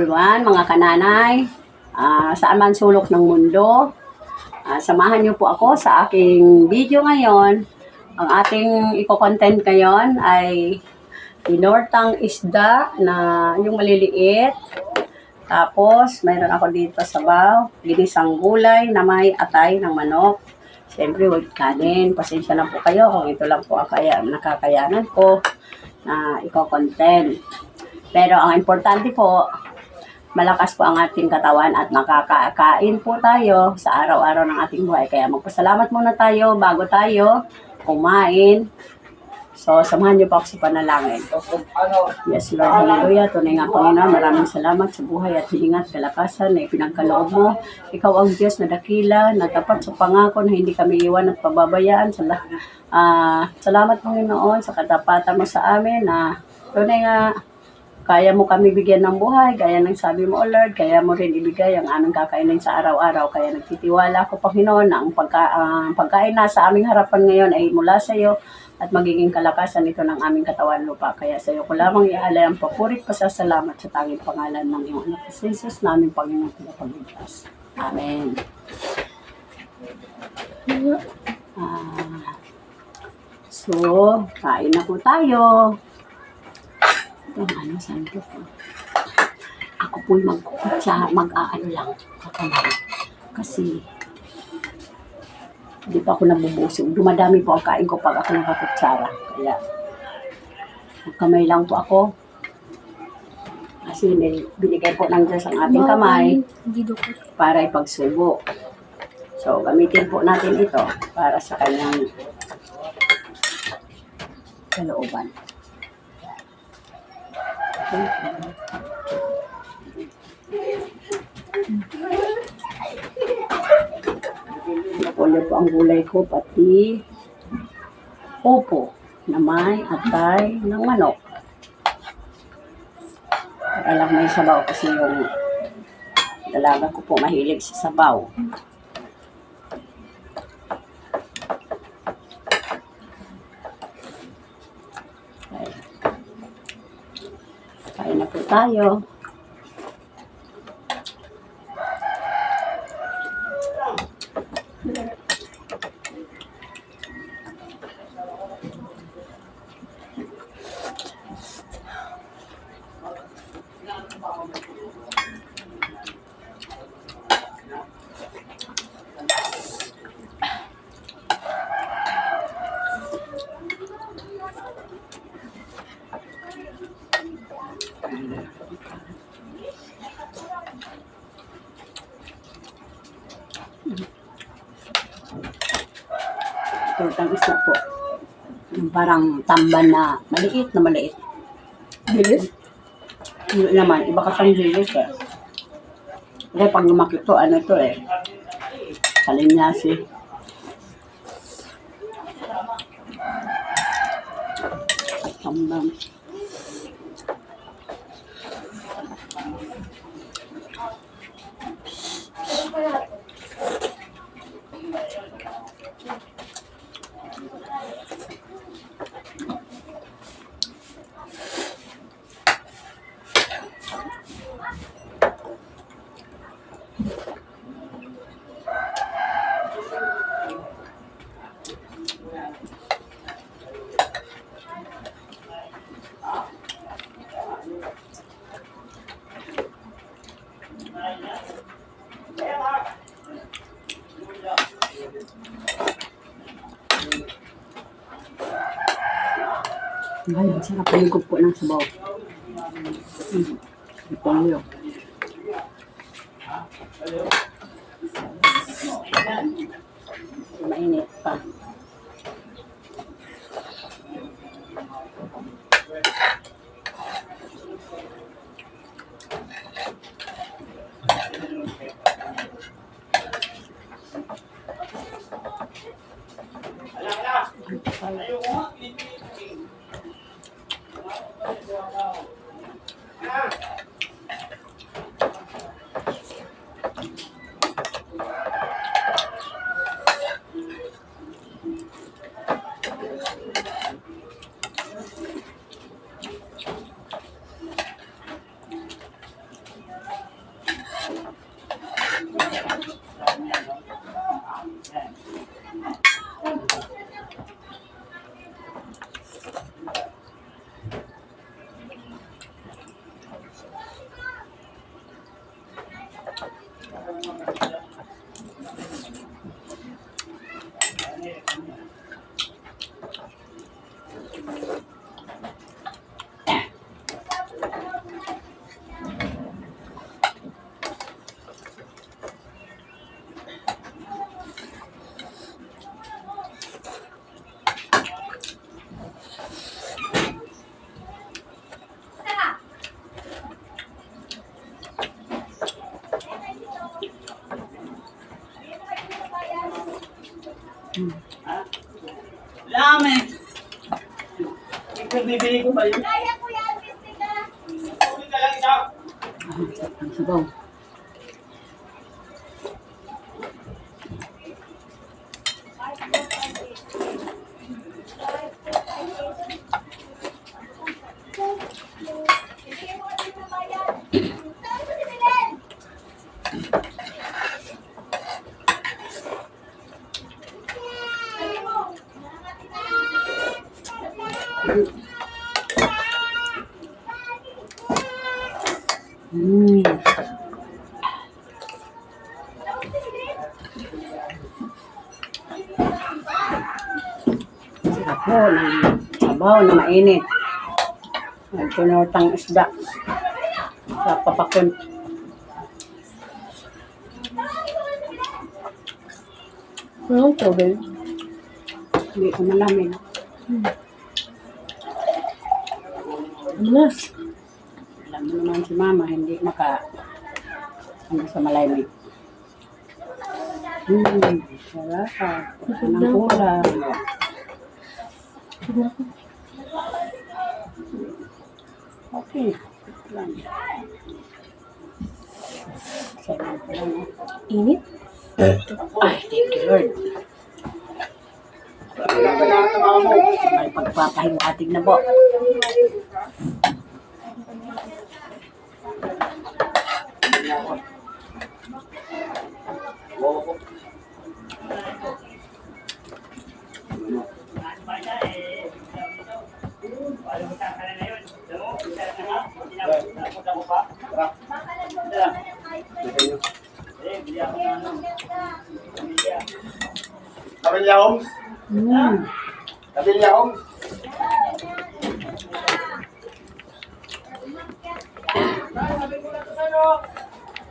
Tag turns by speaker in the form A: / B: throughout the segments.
A: Everyone, mga kananay, saan man sulok ng mundo, samahan niyo po ako sa aking video ngayon. Ang ating i-content ngayon ay tinortang isda na yung maliliit. Tapos, mayroon ako dito sabaw, ginisang gulay na may atay ng manok. Siyempre, huwag kanin. Pasensya na po kayo kung ito lang po ang nakakayanan ko na i-content. Pero ang importante po, malakas po ang ating katawan at nakakain po tayo sa araw-araw ng ating buhay. Kaya magpasalamat muna tayo bago tayo kumain. So, samahan niyo po ako sa panalangin. Yes, Lord, hallelujah. Tunay nga, Panginoon, maraming salamat sa buhay at hilingat, kalakasan na ipinagkaloob mo. Ikaw ang Diyos na dakila, na tapat sa pangako na hindi kami iwan at pababayaan. Salamat, Panginoon, sa katapatan mo sa amin na tunay nga, kaya mo kami bigyan ng buhay, kaya ng sabi mo, O Lord, kaya mo rin ibigay ang aming kakainin sa araw-araw. Kaya nagtitiwala ko, Panginoon, na ang pagkain na sa aming harapan ngayon ay mula sa iyo at magiging kalakasan ito ng aming katawan lupa. Kaya sa iyo ko lamang ialay ang papurit, pasasalamat sa tanging pangalan ng iyong anak Jesus, naming Panginoon Tagapagligtas. Amen. So, kain na po tayo. Saan po po? Ako po'y mag-aano lang, kakamay. Kasi, hindi pa ako nabubusog. Dumadami po ang kain ko pag ako nakakutsara. Kaya, magkamay lang po ako. Kasi binigay po ng Diyos ang ating kamay para ipagsubo. So, gamitin po natin ito para sa kanyang kalooban. Nakulo po ang gulay ko, pati upo na may atay ng manok. Para lang may sabaw kasi yung dalaga ko po mahilig sa sabaw. Kain na po tayo. Tortang isda po. Yung parang tamban na maliit. Bilis? Hindi naman. Iba kasang bilis eh. Kasi pag lumaki to, ano to eh. Kalinyasi. Tamban. Ay, masarap ang higop po ng sabaw. Ito yun. Mainit pa.
B: Lame. Bibili ko ba yun?
C: Kaya ko yan, Misty ka.
B: Uwi ka lang isa.
A: Ang sabaw.
C: Bibigyan mo kasi ng bayan. Saan mo si Milen?
A: Mm. Sarap po ng sabaw na mainit. At tinutang isda sa papakon.
D: Walang tubig.
A: Hindi ko malamig.
D: Alas.
A: Alam mo naman si mama, hindi ano sa malamig. Sarap. Anong kulang. Okay. Lang. Sarap lang.
D: Init?
A: Ay, thank you, Lord. May pagpapahiwatig na po.
B: Kabilyahong? Kabilyahong?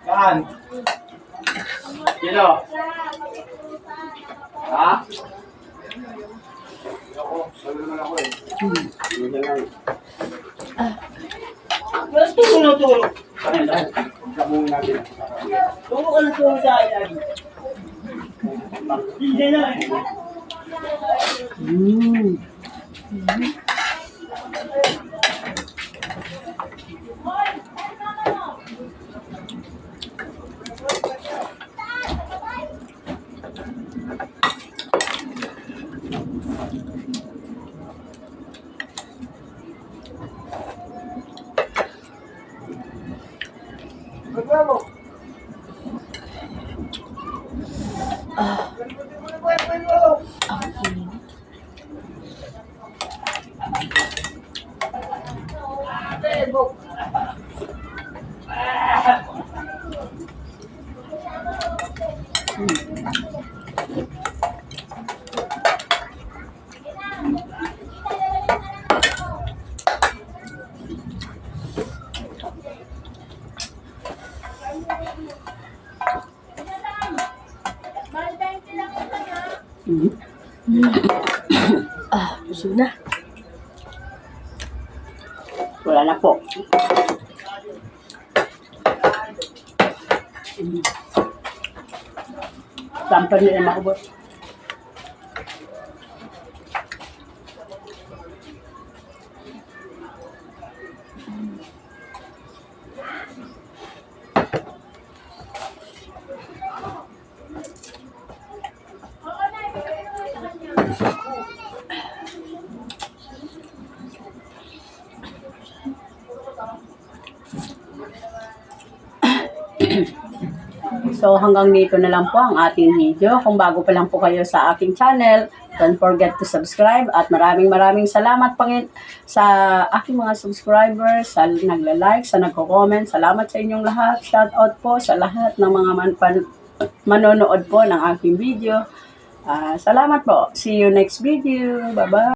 B: Saan? Sino? Ha? Ako, sabi naman ako eh. Hindi lang.
E: Mas tulong.
B: Sabungin natin.
E: Tulong ka na tulong sa akin. Hindi na eh.
D: Busog na.
A: Wala na po. Sampan nila makubot. So hanggang dito na lang po ang ating video. Kung bago pa lang po kayo sa aking channel, don't forget to subscribe at maraming salamat sa aking mga subscribers, sa nagla-like, sa nagko-comment. Salamat sa inyong lahat. Shout out po sa lahat ng mga manonood po ng aking video. Salamat po. See you next video. Bye-bye.